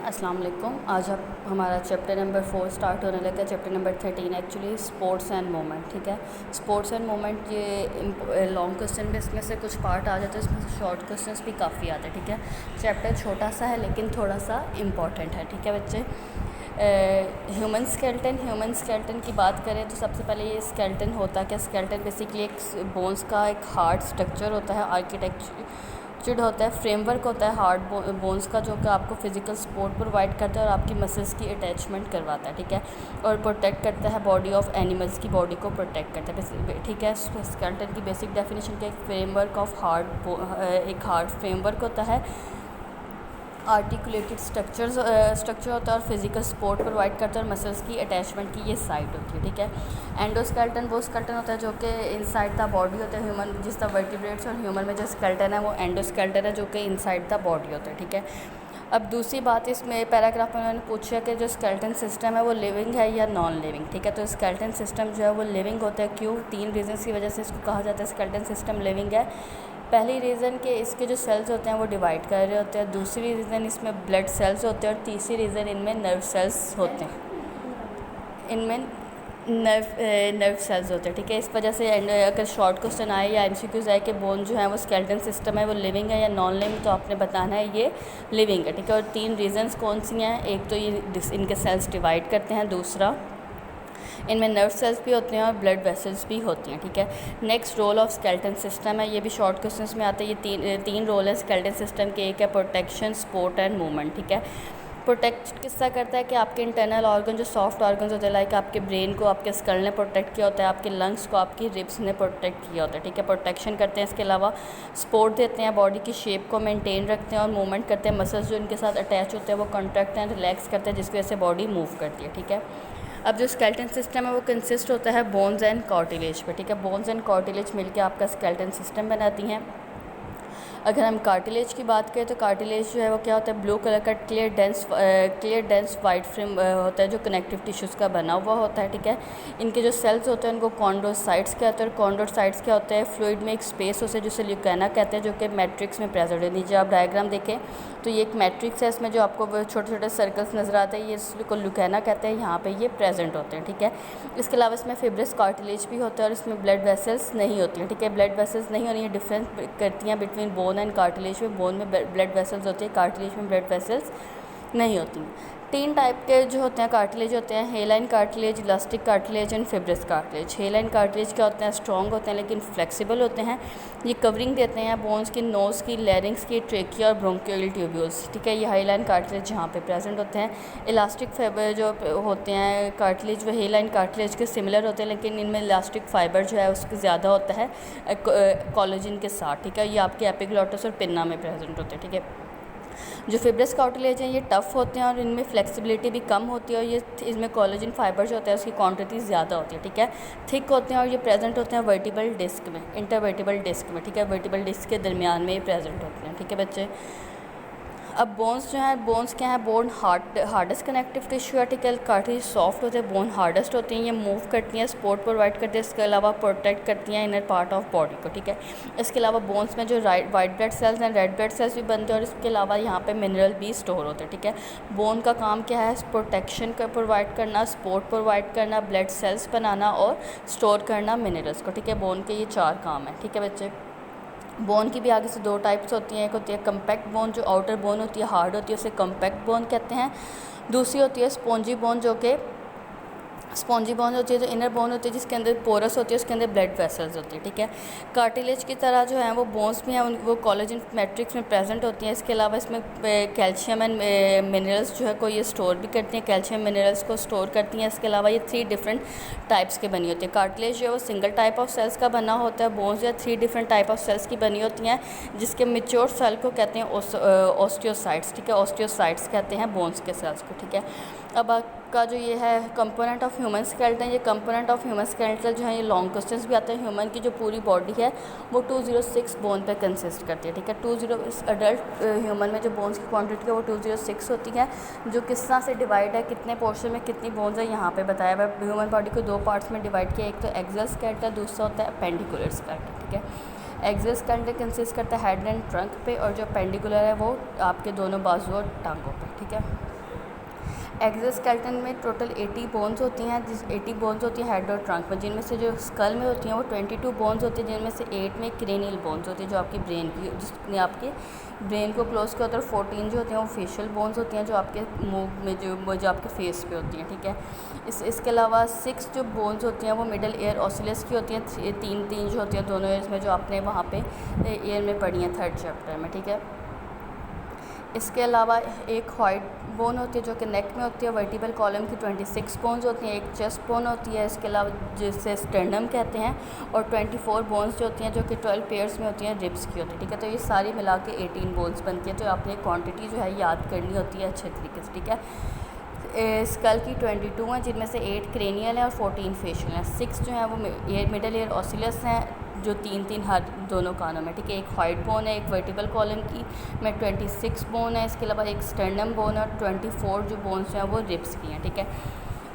अस्सलाम वालेकुम। आज अब हमारा चैप्टर नंबर 4 स्टार्ट होने लगा। Chapter number 13 actually sports and movement. ठीक है, स्पोर्ट्स एंड मूवमेंट ये लॉन्ग क्वेश्चन में इसमें से कुछ पार्ट आ जाते हैं, इसमें से शॉर्ट क्वेश्चंस भी काफ़ी आते हैं। ठीक है, चैप्टर छोटा सा है लेकिन थोड़ा सा इम्पॉर्टेंट है। ठीक है बच्चे, ह्यूमन स्केल्टन की बात करें तो सबसे पहले ये स्केल्टन होता क्या। स्केल्टन बेसिकली एक बोन्स का एक हार्ड स्ट्रक्चर होता है, आर्किटेक्चर होता है, फ्रेमवर्क होता है हार्ड बोन्स का, जो कि आपको फिजिकल सपोर्ट प्रोवाइड करता है और आपकी मसल्स की अटैचमेंट करवाता है। ठीक है, और प्रोटेक्ट करता है बॉडी ऑफ एनिमल्स की बॉडी को प्रोटेक्ट करता है। ठीक है, स्केल्टन की बेसिक डेफिनेशन का एक फ्रेमवर्क ऑफ एक हार्ड फ्रेमवर्क होता है, आर्टिकुलेटेड स्ट्रक्चर होता है और फिजिकल सपोर्ट प्रोवाइड करता है और मसल्स की अटैचमेंट की ये साइट होती है। ठीक है, एंडोस्केल्टन वो स्केल्टन होता है जो कि इनसाइड द बॉडी होता है। ह्यूमन जिस तरह वर्टिब्रेट्स और ह्यूमन में जो स्केल्टन है वो एंडोस्केल्टन है जो कि इनसाइड द बॉडी होता है। ठीक है, अब दूसरी बात इसमें पैराग्राफ में उन्होंने पूछा कि जो स्केल्टन सिस्टम है वो लिविंग है या नॉन लिविंग। ठीक है, तो स्केल्टन सिस्टम जो है वो लिविंग होता है। क्यों? 3 रीज़न्स की वजह से इसको कहा जाता है स्केल्टन सिस्टम लिविंग है। पहली रीज़न कि इसके जो सेल्स होते हैं वो डिवाइड कर रहे होते हैं, दूसरी रीज़न इसमें ब्लड सेल्स होते हैं और तीसरी रीज़न इनमें नर्व सेल्स होते हैं, इनमें नर्व सेल्स होते हैं। ठीक है, इस वजह से अगर शॉर्ट क्वेश्चन आए या एमसीक्यूज आए कि बोन जो है वो स्केल्टन सिस्टम है वो लिविंग है या नॉन लिविंग, तो आपने बताना है ये लिविंग है। ठीक है, और 3 रीज़न्स कौन सी हैं? एक तो ये इनके सेल्स डिवाइड करते हैं, दूसरा इनमें नर्व सेल्स भी होते हैं और ब्लड वेसल्स भी होती हैं। ठीक है, next role of skeleton system है, ये भी शॉर्ट क्वेश्चंस में आते हैं। ये तीन रोल है स्केल्टन सिस्टम के। एक है प्रोटेक्शन, सपोर्ट एंड मूवमेंट। ठीक है, प्रोटेक्ट किसका करता है कि आपके इंटरनल ऑर्गन जो सॉफ्ट ऑर्गन्स होते हैं, लाइक आपके ब्रेन को आपके स्कल ने प्रोटेक्ट किया होता है, आपके लंग्स को आपकी रिब्स ने प्रोटेक्ट किया होता है। ठीक है, प्रोटेक्शन करते हैं। इसके अलावा सपोर्ट देते हैं, बॉडी की शेप को मेंटेन रखते हैं और मूवमेंट करते हैं। मसल्स जो इनके साथ अटैच होते हैं वो कॉन्ट्रैक्ट एंड रिलैक्स करते हैं, जिसकी वजह से बॉडी मूव करती है। ठीक है, अब जो स्केल्टन सिस्टम है वो कंसिस्ट होता है बोन्स एंड कार्टिलेज पे। ठीक है, बोन्स एंड कार्टिलेज मिलकर आपका स्केल्टन सिस्टम बनाती हैं। अगर हम कार्टिलेज की बात करें तो कार्टिलेज जो है वो क्या होता है, ब्लू कलर का क्लियर डेंस वाइट फ्रेम होता है जो कनेक्टिव टिश्यूज़ का बना हुआ होता है। ठीक है, इनके जो सेल्स होते हैं उनको कॉन्ड्रोसाइट्स कहते हैं और कॉन्ड्रोसाइट्स क्या होता है, फ्लूइड में एक स्पेस होता है जिसे ल्यूकेना कहते हैं, जो कि मैट्रिक्स में प्रेजेंट है। नीचे आप डायग्राम देखें तो ये एक मैट्रिक्स है, इसमें जो आपको छोटे छोटे सर्कल्स नज़र आते हैं ये इसको ल्यूकेना कहते हैं, यहाँ पे ये प्रेजेंट होते हैं। ठीक है, इसके अलावा इसमें फिब्रस कार्टिलेज भी होता है और इसमें ब्लड वेसल्स नहीं होती हैं। ठीक है, ब्लड वेसल्स नहीं होनी है, डिफरेंस करती हैं बिटवीन बोन एंड कार्टिलेज में। बोन में ब्लड वेसल्स होती है, कार्टिलेज में ब्लड वेसल्स नहीं होती हैं। 3 टाइप के जो होते हैं कार्टिलेज होते हैं, hyaline cartilage, elastic cartilage and fibrous cartilage. Hyaline cartilage क्या होते हैं, स्ट्रॉन्ग होते हैं लेकिन फ्लेक्सिबल होते हैं। ये कवरिंग देते हैं बोन्स की, नोज़ की, लैरिंग्स की, ट्रेकिया और ब्रोंकियल ट्यूब्यूल्स। ठीक है, ये हेलाइन कार्टिलेज यहाँ पे प्रेजेंट होते हैं। इलास्टिक फाइबर जो होते हैं कार्टिलेज वो हेलाइन कार्टिलेज के सिमिलर होते हैं, लेकिन इनमें इलास्टिक फाइबर जो है उसके ज़्यादा होता है कोलेजन के साथ। ठीक है, ये आपके एपिग्लॉटस और पिन्ना में प्रेजेंट होते हैं। ठीक है, जो फिब्रस कार्टिलेज हैं ये टफ़ होते हैं और इनमें फ्लेक्सिबिलिटी भी कम होती है और ये इसमें कोलेजन फाइबर जो होता है उसकी क्वांटिटी ज़्यादा होती है। ठीक है, थिक होते हैं और ये प्रेजेंट होते हैं वर्टिबल डिस्क में, इंटरवर्टिबल डिस्क में। ठीक है, वर्टिबल डिस्क के दरमियान में ये प्रेजेंट होते हैं। ठीक है बच्चे, अब बोन्स जो हैं, बोन्स क्या है, बोन हार्डेस्ट कनेक्टिव टिश्यू है। ठीक है, कार्टिलेज सॉफ्ट होते हैं, बोन हार्डेस्ट होती हैं, ये मूव करती हैं, सपोर्ट प्रोवाइड करती हैं, इसके अलावा प्रोटेक्ट करती हैं इनर पार्ट ऑफ बॉडी को। ठीक है, इसके अलावा बोन्स में जो वाइट ब्लड सेल्स हैं, रेड ब्लड सेल्स भी बनते हैं और इसके अलावा यहाँ पे मिनरल भी स्टोर होते हैं। ठीक है, बोन का काम क्या है, प्रोटेक्शन का प्रोवाइड करना, सपोर्ट प्रोवाइड करना, ब्लड सेल्स बनाना और स्टोर करना मिनरल्स को। ठीक है, बोन के ये 4 काम हैं। ठीक है बच्चे, बोन की भी आगे से 2 टाइप्स होती हैं। एक होती है कम्पैक्ट बोन, जो आउटर बोन होती है हार्ड होती है, उसे कम्पैक्ट बोन कहते हैं। दूसरी होती है स्पॉन्जी बोन, जो कि स्पॉन्जी बोन होती है, जो इनर बोन होती है जिसके अंदर पोरस होती है, उसके अंदर ब्लड वेसल्स होती है। ठीक है, कार्टिलेज की तरह जो है वो बोन्स भी हैं, वो कोलेजन मैट्रिक्स में प्रेजेंट होती हैं। इसके अलावा इसमें कैल्शियम एंड मिनरल्स जो है को ये स्टोर भी करती हैं, कैल्शियम मिनरल्स को स्टोर करती हैं। इसके अलावा ये 3 डिफरेंट टाइप्स के बनी होती है। कार्टिलेज जो है वो सिंगल टाइप ऑफ सेल्स का बना होता है, बोन्स जो है 3 डिफरेंट टाइप ऑफ सेल्स की बनी होती हैं, जिसके मेच्योर सेल को कहते हैं ऑस्टियोसाइट्स। ठीक है, ऑस्टियोसाइट्स कहते हैं बोन्स के सेल्स को। ठीक है, अब आपका जो ये है कंपोनेंट ऑफ ह्यूमन स्केलेटन, ये कंपोनेंट ऑफ ह्यूमन स्केलेटन जो है ये लॉन्ग क्वेश्चंस भी आते हैं। ह्यूमन की जो पूरी बॉडी है वो 206 बोन पे कंसिस्ट करती है। ठीक है, 20 अडल्ट ह्यूमन में जो बोन्स की क्वांटिटी है वो 206 होती है, जो किस तरह से डिवाइड है, कितने पोर्शन में कितनी बोन्स है यहाँ पे बताया हुआ है। ह्यूमन बॉडी को 2 पार्ट्स में डिवाइड किया, एक तो एक्सियल स्केलेटन, दूसरा होता है पेंडिकुलर स्केलेटन। ठीक है, एक्सियल स्केलेटन कंसिस्ट करता है हेड एंड ट्रंक पे और जो पेंडिकुलर है वो आपके दोनों बाजू और टांगों पे। ठीक है। एक्सोस्केलेटन में टोटल 80 बोन्स होती हैं, 80 बोन्स होती हैं हेड और ट्रंक में, जिनमें से जो स्कल में होती हैं वो 22 बोन्स होती हैं, जिनमें से 8 में क्रेनियल बोन्स होती है जो आपकी ब्रेन की, जिसने आपके ब्रेन को क्लोज किया होता है। 14 जो होती हैं वो फेशियल बोन्स होती हैं जो आपके मुंह में जो आपके फेस पे होती हैं, ठीक है। इसके अलावा 6 जो बोन्स होती हैं वो मिडल ईयर ऑसिलस की होती हैं, तीन जो होती हैं दोनों ईयर्स में, जो आपने वहाँ पे ईयर में पढ़ी हैं 3rd चैप्टर में, ठीक है। इसके अलावा एक वाइट बोन होती है जो कि नेक में होती है, वर्टिबल कॉलम की 26 बोन्स होती हैं, एक चेस्ट बोन होती है, इसके अलावा जिसे स्टर्नम कहते हैं, और 24 बोन्स जो होती हैं जो कि 12 पेयर्स में होती हैं, रिब्स की होती है, ठीक है। तो ये सारी मिला के 18 बोन्स बनती है, तो आपने क्वांटिटी जो है याद करनी होती है अच्छे तरीके से, ठीक है। स्कल की 22 हैं, जिनमें से 8 क्रेनियल हैं और 14 फेशियल हैं। 6 जो हैं वो मिडल ईयर ऑसिलस हैं जो 3 हर दोनों कानों में, ठीक है। एक वाइट बोन है, एक वर्टिबल कॉलम की में 26 बोन है, इसके अलावा एक स्टर्नम बोन है और 24 जो बोन्स जो हैं वो रिब्स की हैं, ठीक है।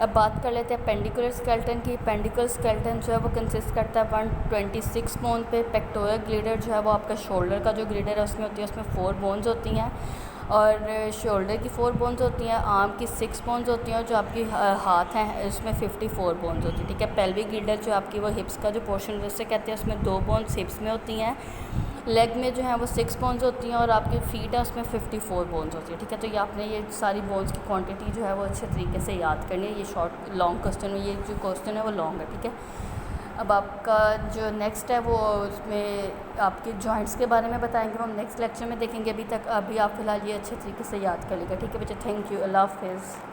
अब बात कर लेते हैं पेंडिकुलर स्केलेटन की। पेंडिकुलर स्केलेटन जो है वो कंसिस्ट करता है 126 बोन पे। पेक्टोरल ग्लिडर जो है वो आपका शोल्डर का जो ग्लिडर है उसमें होती है, उसमें 4 बोन्स होती हैं, और शोल्डर की 4 बोन्स होती हैं, आर्म की 6 बोन्स होती हैं, और जो आपकी हाथ हैं उसमें 54 बोन्स होती हैं, ठीक है। पेल्विक ग्लिडर जो आपकी वो हिप्स का जो पोर्शन जिससे कहते हैं उसमें 2 बोन्स हिप्स में होती हैं। लेग में जो है वो 6 बोन्स होती हैं, और आपकी फीट है उसमें 54 बोन्स होती है, ठीक है। तो ये आपने ये सारी बोन्स की क्वांटिटी जो है वो अच्छे तरीके से याद करनी है। ये शॉर्ट लॉन्ग क्वेश्चन में, ये जो क्वेश्चन है वो लॉन्ग है, ठीक है। अब आपका जो नेक्स्ट है वो उसमें आपके जॉइंट्स के बारे में बताएंगे, हम नेक्स्ट लेक्चर में देखेंगे। अभी आप फ़िलहाल ये अच्छे तरीके से याद कर लीजिएगा, ठीक है बच्चे। थैंक यू, अल्लाह हाफ़िज़।